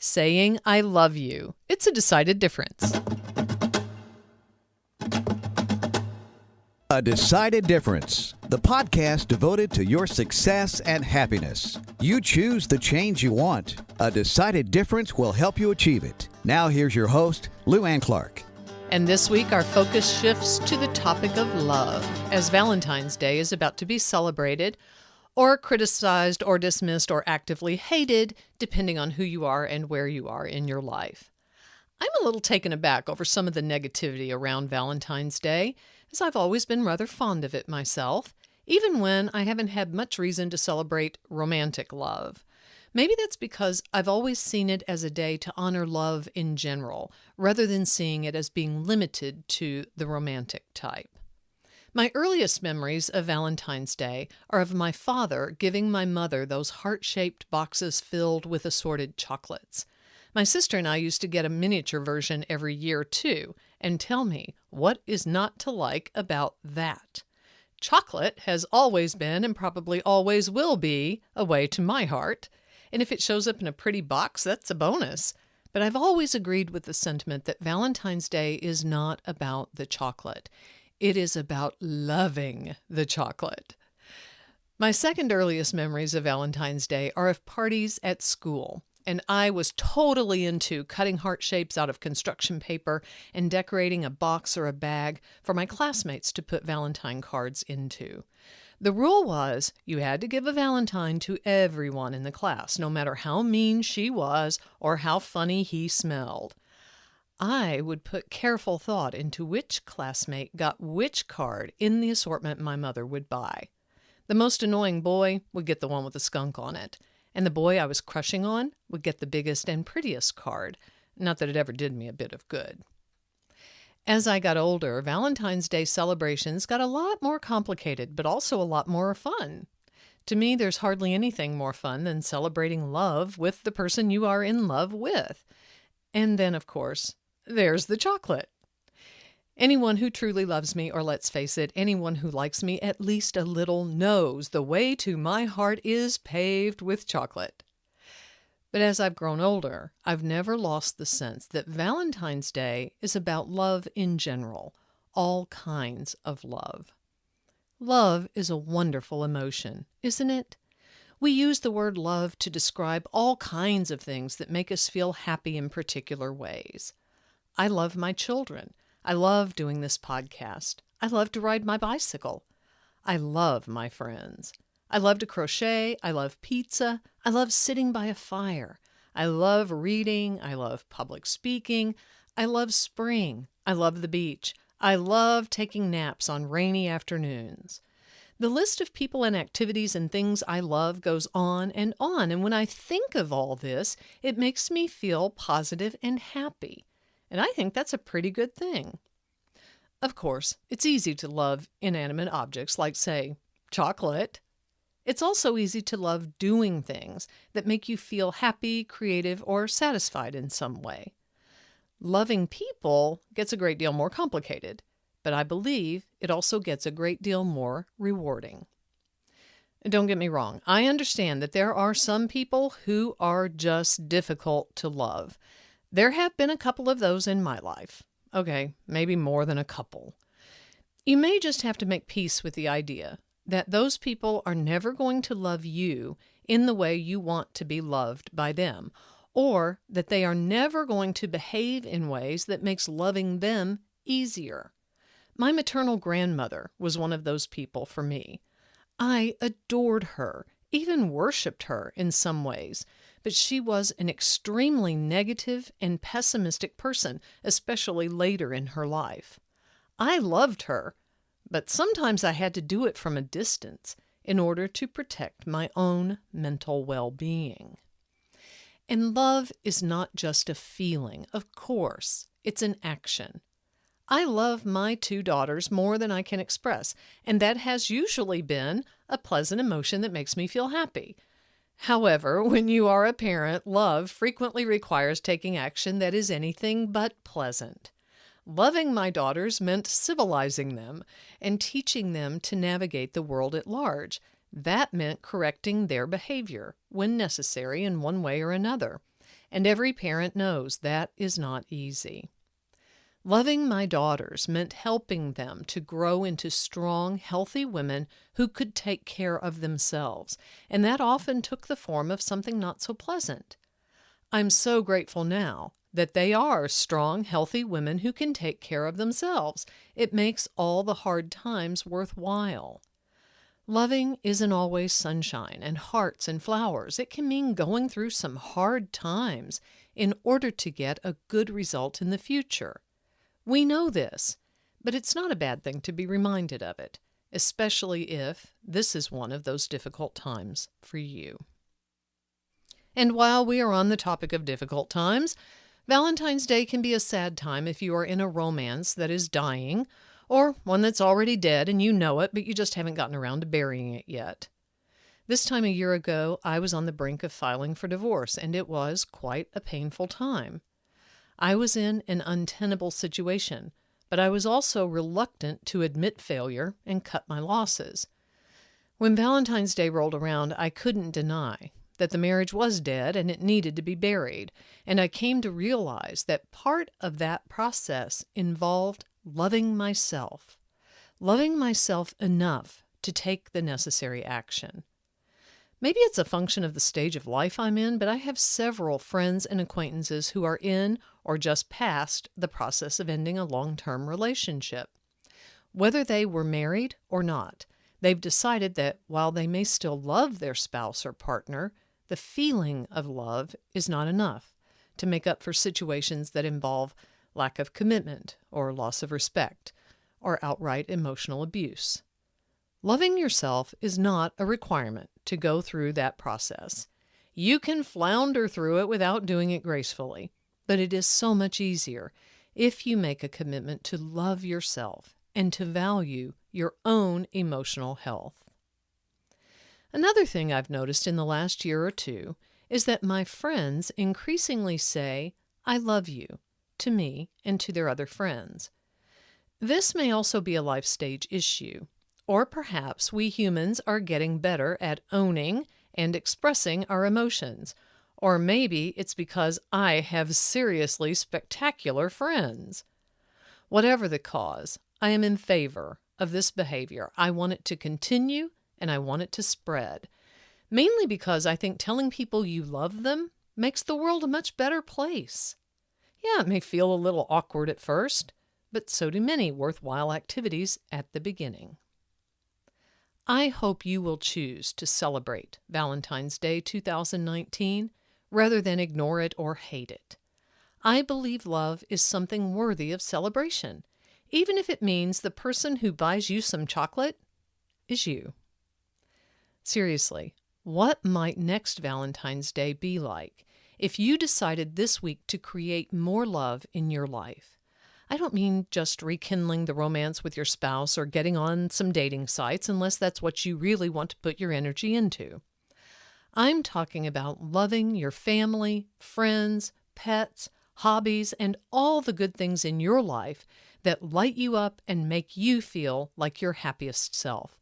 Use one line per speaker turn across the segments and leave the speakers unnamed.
Saying I love you. It's a decided difference.
A Decided Difference, the podcast devoted to your success and happiness. You choose the change you want. A Decided Difference will help you achieve it. Now here's your host, Lou Ann Clark.
And this week our focus shifts to the topic of love, as Valentine's Day is about to be celebrated, or criticized or dismissed or actively hated, depending on who you are and where you are in your life. I'm a little taken aback over some of the negativity around Valentine's Day, as I've always been rather fond of it myself, even when I haven't had much reason to celebrate romantic love. Maybe that's because I've always seen it as a day to honor love in general, rather than seeing it as being limited to the romantic type. My earliest memories of Valentine's Day are of my father giving my mother those heart-shaped boxes filled with assorted chocolates. My sister and I used to get a miniature version every year, too, and tell me what is not to like about that. Chocolate has always been, and probably always will be, a way to my heart, and if it shows up in a pretty box, that's a bonus. But I've always agreed with the sentiment that Valentine's Day is not about the chocolate. It is about loving the chocolate. My second earliest memories of Valentine's Day are of parties at school. And I was totally into cutting heart shapes out of construction paper and decorating a box or a bag for my classmates to put Valentine cards into. The rule was you had to give a Valentine to everyone in the class, no matter how mean she was or how funny he smelled. I would put careful thought into which classmate got which card in the assortment my mother would buy. The most annoying boy would get the one with the skunk on it. And the boy I was crushing on would get the biggest and prettiest card. Not that it ever did me a bit of good. As I got older, Valentine's Day celebrations got a lot more complicated, but also a lot more fun. To me, there's hardly anything more fun than celebrating love with the person you are in love with. And then, of course, there's the chocolate. Anyone who truly loves me, or let's face it, anyone who likes me at least a little, knows the way to my heart is paved with chocolate. But as I've grown older, I've never lost the sense that Valentine's Day is about love in general, all kinds of love. Love is a wonderful emotion, isn't it? We use the word love to describe all kinds of things that make us feel happy in particular ways. I love my children. I love doing this podcast. I love to ride my bicycle. I love my friends. I love to crochet. I love pizza. I love sitting by a fire. I love reading. I love public speaking. I love spring. I love the beach. I love taking naps on rainy afternoons. The list of people and activities and things I love goes on. And when I think of all this, it makes me feel positive and happy. And I think that's a pretty good thing. Of course, it's easy to love inanimate objects like, say, chocolate. It's also easy to love doing things that make you feel happy, creative, or satisfied in some way. Loving people gets a great deal more complicated, but I believe it also gets a great deal more rewarding. And don't get me wrong, I understand that there are some people who are just difficult to love. There have been a couple of those in my life. Okay, maybe more than a couple. You may just have to make peace with the idea that those people are never going to love you in the way you want to be loved by them, or that they are never going to behave in ways that makes loving them easier. My maternal grandmother was one of those people for me. I adored her, even worshipped her in some ways. But she was an extremely negative and pessimistic person, especially later in her life. I loved her, but sometimes I had to do it from a distance in order to protect my own mental well-being. And love is not just a feeling, of course, it's an action. I love my 2 daughters more than I can express, and that has usually been a pleasant emotion that makes me feel happy. However, when you are a parent, love frequently requires taking action that is anything but pleasant. Loving my daughters meant civilizing them and teaching them to navigate the world at large. That meant correcting their behavior when necessary in one way or another. and every parent knows that is not easy. Loving my daughters meant helping them to grow into strong, healthy women who could take care of themselves, and that often took the form of something not so pleasant. I'm so grateful now that they are strong, healthy women who can take care of themselves. It makes all the hard times worthwhile. Loving isn't always sunshine and hearts and flowers. It can mean going through some hard times in order to get a good result in the future. We know this, but it's not a bad thing to be reminded of it, especially if this is one of those difficult times for you. And while we are on the topic of difficult times, Valentine's Day can be a sad time if you are in a romance that is dying, or one that's already dead and you know it, but you just haven't gotten around to burying it yet. This time a year ago, I was on the brink of filing for divorce, and it was quite a painful time. I was in an untenable situation, but I was also reluctant to admit failure and cut my losses. When Valentine's Day rolled around, I couldn't deny that the marriage was dead and it needed to be buried, and I came to realize that part of that process involved loving myself enough to take the necessary action. Maybe it's a function of the stage of life I'm in, but I have several friends and acquaintances who are in or just past the process of ending a long-term relationship. Whether they were married or not, they've decided that while they may still love their spouse or partner, the feeling of love is not enough to make up for situations that involve lack of commitment or loss of respect or outright emotional abuse. Loving yourself is not a requirement to go through that process. You can flounder through it without doing it gracefully, but it is so much easier if you make a commitment to love yourself and to value your own emotional health. Another thing I've noticed in the last year or two is that my friends increasingly say, "I love you," to me and to their other friends. This may also be a life stage issue. Or perhaps we humans are getting better at owning and expressing our emotions. Or maybe it's because I have seriously spectacular friends. Whatever the cause, I am in favor of this behavior. I want it to continue and I want it to spread. Mainly because I think telling people you love them makes the world a much better place. Yeah, it may feel a little awkward at first, but so do many worthwhile activities at the beginning. I hope you will choose to celebrate Valentine's Day 2019 rather than ignore it or hate it. I believe love is something worthy of celebration, even if it means the person who buys you some chocolate is you. Seriously, what might next Valentine's Day be like if you decided this week to create more love in your life? I don't mean just rekindling the romance with your spouse or getting on some dating sites, unless that's what you really want to put your energy into. I'm talking about loving your family, friends, pets, hobbies, and all the good things in your life that light you up and make you feel like your happiest self.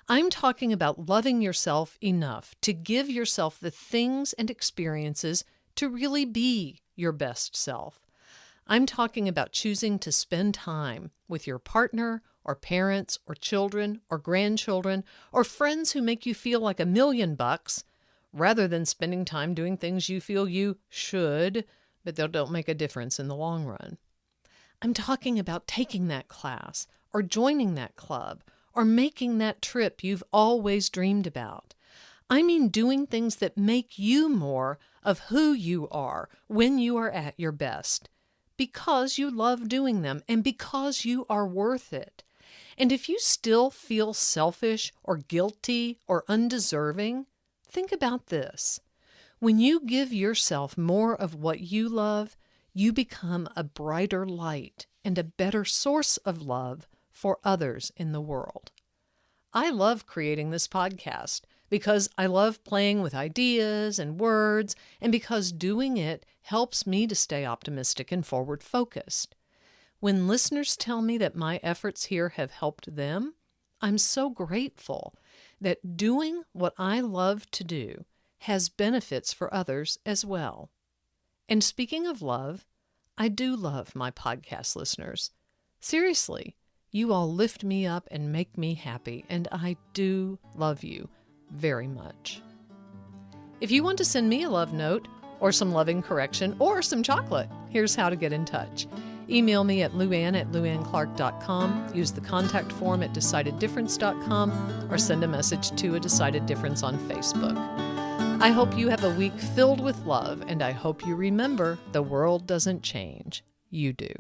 I'm talking about loving yourself enough to give yourself the things and experiences to really be your best self. I'm talking about choosing to spend time with your partner or parents or children or grandchildren or friends who make you feel like $1,000,000 rather than spending time doing things you feel you should, but that don't make a difference in the long run. I'm talking about taking that class or joining that club or making that trip you've always dreamed about. I mean doing things that make you more of who you are when you are at your best, because you love doing them and because you are worth it. And if you still feel selfish or guilty or undeserving, think about this. When you give yourself more of what you love, you become a brighter light and a better source of love for others in the world. I love creating this podcast because I love playing with ideas and words, and because doing it helps me to stay optimistic and forward-focused. When listeners tell me that my efforts here have helped them, I'm so grateful that doing what I love to do has benefits for others as well. And speaking of love, I do love my podcast listeners. Seriously, you all lift me up and make me happy, and I do love you very much. If you want to send me a love note, or some loving correction, or some chocolate, here's how to get in touch. Email me at luann@luannclark.com, use the contact form at decideddifference.com, or send a message to A Decided Difference on Facebook. I hope you have a week filled with love, and I hope you remember the world doesn't change. You do.